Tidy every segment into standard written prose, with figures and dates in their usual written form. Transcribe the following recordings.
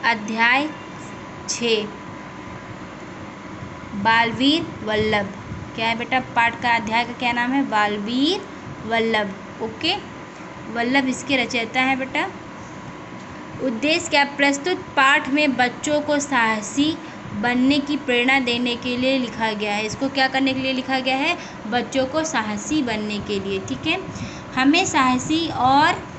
अध्याय 6 बालवीर वल्लभ। क्या है बेटा? पाठ का अध्याय का क्या नाम है? बालवीर वल्लभ। ओके, वल्लभ इसके रचयिता है बेटा। उद्देश्य क्या? प्रस्तुत पाठ में बच्चों को साहसी बनने की प्रेरणा देने के लिए लिखा गया है। इसको क्या करने के लिए लिखा गया है? बच्चों को साहसी बनने के लिए। ठीक है, हमें साहसी और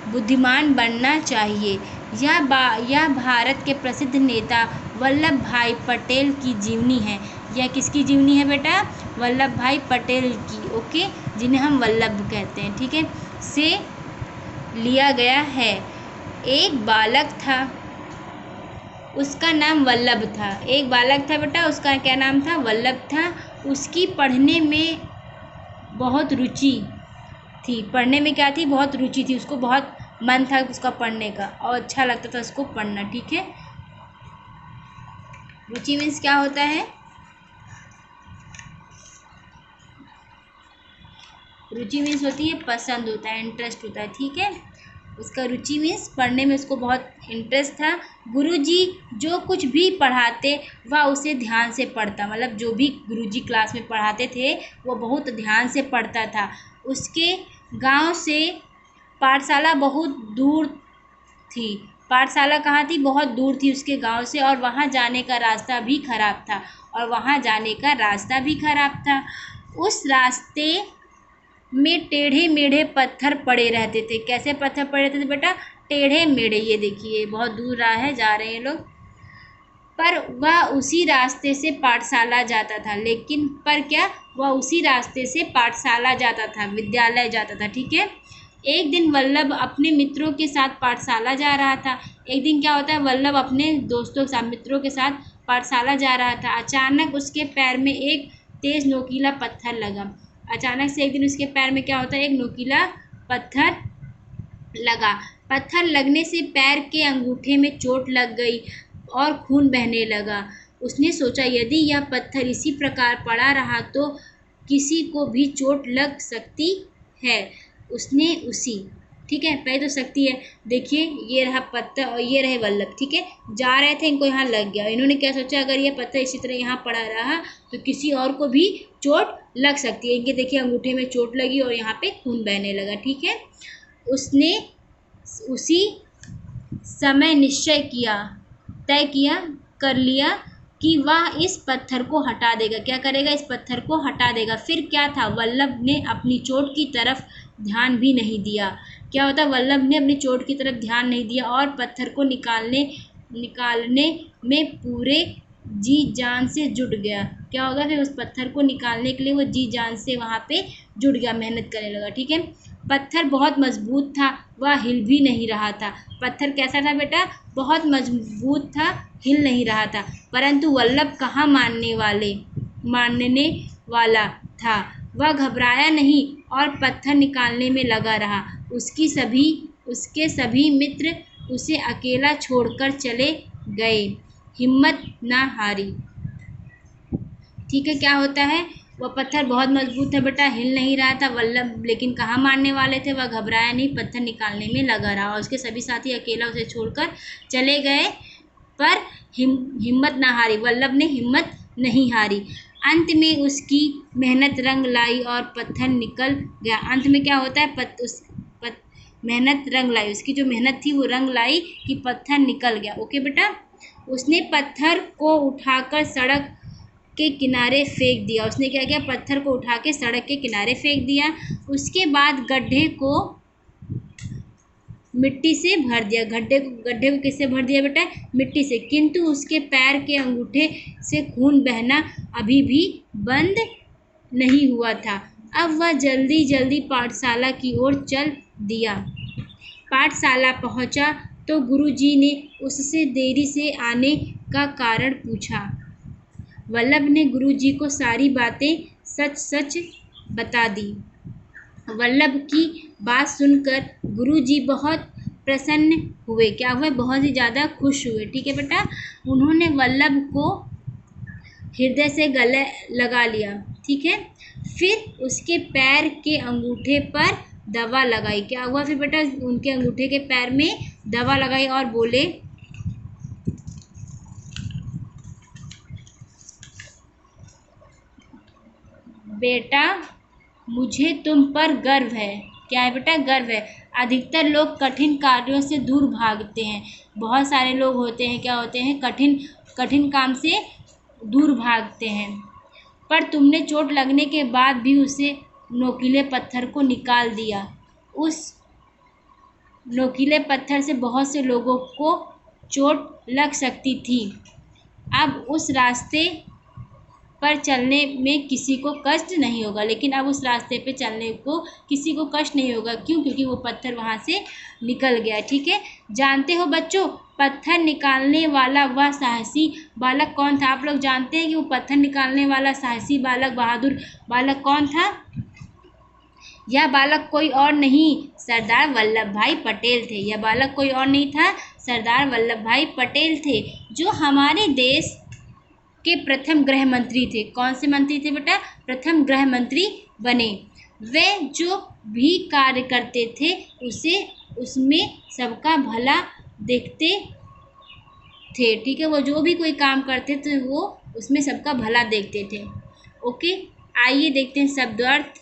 बुद्धिमान बनना चाहिए। यह भारत के प्रसिद्ध नेता वल्लभ भाई पटेल की जीवनी है। यह किसकी जीवनी है बेटा? वल्लभ भाई पटेल की। ओके, जिन्हें हम वल्लभ कहते हैं। ठीक है, से लिया गया है। एक बालक था, उसका नाम वल्लभ था। एक बालक था बेटा, उसका क्या नाम था? वल्लभ था। उसकी पढ़ने में बहुत रुचि थी। पढ़ने में क्या थी? बहुत रुचि थी। उसको बहुत मन था उसका पढ़ने का और अच्छा लगता था उसको पढ़ना। ठीक है, रुचि मीन्स क्या होता है? रुचि मीन्स होती है पसंद होता है, इंटरेस्ट होता है। ठीक है, उसका रुचि मीन्स पढ़ने में उसको बहुत इंटरेस्ट था। गुरुजी जो कुछ भी पढ़ाते वह उसे ध्यान से पढ़ता। मतलब जो भी गुरुजी क्लास में पढ़ाते थे वो बहुत ध्यान से पढ़ता था। उसके गांव से पाठशाला बहुत दूर थी। पाठशाला कहाँ थी? बहुत दूर थी उसके गांव से, और वहाँ जाने का रास्ता भी खराब था। उस रास्ते में टेढ़े मेढ़े पत्थर पड़े रहते थे। कैसे पत्थर पड़े रहते थे बेटा? टेढ़े मेढ़े। ये देखिए, बहुत दूर रहा है, जा रहे हैं लोग। पर वह उसी रास्ते से पाठशाला जाता था। विद्यालय जाता था। ठीक है, एक दिन वल्लभ अपने मित्रों के साथ पाठशाला जा रहा था। एक दिन क्या होता है? वल्लभ अपने दोस्तों के साथ, मित्रों के साथ पाठशाला जा रहा था। अचानक उसके पैर में एक तेज नोकीला पत्थर लगा। अचानक से एक दिन उसके पैर में क्या होता है? एक नोकीला पत्थर लगा। पत्थर लगने से पैर के अंगूठे में चोट लग गई और खून बहने लगा। उसने सोचा यदि यह पत्थर इसी प्रकार पड़ा रहा तो किसी को भी चोट लग सकती है। ठीक है, पहले तो सकती है। देखिए, ये रहा पत्थर और ये रहे वल्लभ। ठीक है, जा रहे थे, इनको यहाँ लग गया। इन्होंने क्या सोचा? अगर ये पत्थर इसी तरह यहाँ पड़ा रहा तो किसी और को भी चोट लग सकती है। इनके देखिए अंगूठे में चोट लगी और यहाँ पे खून बहने लगा। ठीक है, उसने उसी समय कर लिया कि वह इस पत्थर को हटा देगा। क्या करेगा? इस पत्थर को हटा देगा। फिर क्या था? वल्लभ ने अपनी चोट की तरफ ध्यान भी नहीं दिया। क्या होता? वल्लभ ने अपनी चोट की तरफ ध्यान नहीं दिया और पत्थर को निकालने में पूरे जी जान से जुट गया। क्या होगा? फिर उस पत्थर को निकालने के लिए वो जी जान से वहाँ पे जुट गया, मेहनत करने लगा। ठीक है, पत्थर बहुत मजबूत था, वह हिल भी नहीं रहा था। पत्थर कैसा था बेटा? बहुत मजबूत था, हिल नहीं रहा था। परंतु वल्लभ कहाँ मानने वाला था। वह घबराया नहीं और पत्थर निकालने में लगा रहा। उसके सभी मित्र उसे अकेला छोड़कर चले गए। हिम्मत ना हारी। ठीक है, क्या होता है? वह पत्थर बहुत मजबूत था बेटा, हिल नहीं रहा था। वल्लभ लेकिन कहाँ मानने वाले थे? वह घबराया नहीं, पत्थर निकालने में लगा रहा और उसके सभी साथी अकेला उसे छोड़कर चले गए। पर हिम्मत ना हारी। वल्लभ ने हिम्मत नहीं हारी। अंत में उसकी मेहनत रंग लाई और पत्थर निकल गया। अंत में क्या होता है? मेहनत रंग लाई। उसकी जो मेहनत थी वो रंग लाई कि पत्थर निकल गया। ओके बेटा, उसने पत्थर को उठाकर सड़क के किनारे फेंक दिया। उसने क्या किया? पत्थर को उठा के सड़क के किनारे फेंक दिया। उसके बाद गड्ढे को मिट्टी से भर दिया। गड्ढे को किससे भर दिया बेटा? मिट्टी से। किंतु उसके पैर के अंगूठे से खून बहना अभी भी बंद नहीं हुआ था। अब वह जल्दी जल्दी पाठशाला की ओर चल दिया। पाठशाला पहुंचा तो गुरुजी ने उससे देरी से आने का कारण पूछा। वल्लभ ने गुरुजी को सारी बातें सच सच बता दी। वल्लभ की बात सुनकर गुरुजी बहुत प्रसन्न हुए। क्या हुए? बहुत ही ज़्यादा खुश हुए। ठीक है बेटा, उन्होंने वल्लभ को हृदय से गले लगा लिया। ठीक है, फिर उसके पैर के अंगूठे पर दवा लगाई। क्या हुआ फिर बेटा? उनके अंगूठे के पैर में दवा लगाई और बोले, बेटा मुझे तुम पर गर्व है। क्या है बेटा? गर्व है। अधिकतर लोग कठिन कार्यों से दूर भागते हैं। बहुत सारे लोग होते हैं, क्या होते हैं, कठिन कठिन काम से दूर भागते हैं। पर तुमने चोट लगने के बाद भी उसे नोकीले पत्थर को निकाल दिया। उस नोकीले पत्थर से बहुत से लोगों को चोट लग सकती थी। अब उस रास्ते पर चलने में किसी को कष्ट नहीं होगा। लेकिन अब उस रास्ते पे चलने को किसी को कष्ट नहीं होगा। क्यों? क्योंकि वो पत्थर वहाँ से निकल गया। ठीक है। जानते हो बच्चों, पत्थर निकालने वाला वह साहसी बालक कौन था? आप लोग जानते हैं कि वो पत्थर निकालने वाला साहसी बालक, बहादुर बालक कौन था? यह बालक कोई और नहीं, सरदार वल्लभ भाई पटेल थे। यह बालक कोई और नहीं था, सरदार वल्लभ भाई पटेल थे, जो हमारे देश के प्रथम गृह मंत्री थे। कौन से मंत्री थे बेटा? प्रथम गृह मंत्री बने। वे जो भी कार्य करते थे उसमें सबका भला देखते थे। ठीक है। वो जो भी कोई काम करते थे वो उसमें सबका भला देखते थे। ओके, आइए देखते हैं शब्द अर्थ।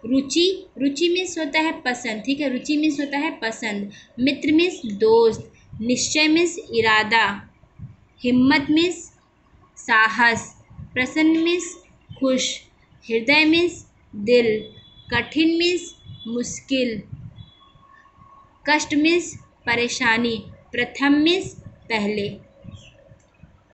रुचि, रुचि मीन्स होता है पसंद। ठीक है। रुचि मीन्स होता है पसंद। मित्र मीन्स दोस्त। निश्चय मीन्स इरादा। हिम्मत मीन्स साहस। प्रसन्न मीन्स खुश। हृदय मीन्स दिल। कठिन मीन्स मुश्किल। कष्ट मीन्स परेशानी। प्रथम मीन्स पहले।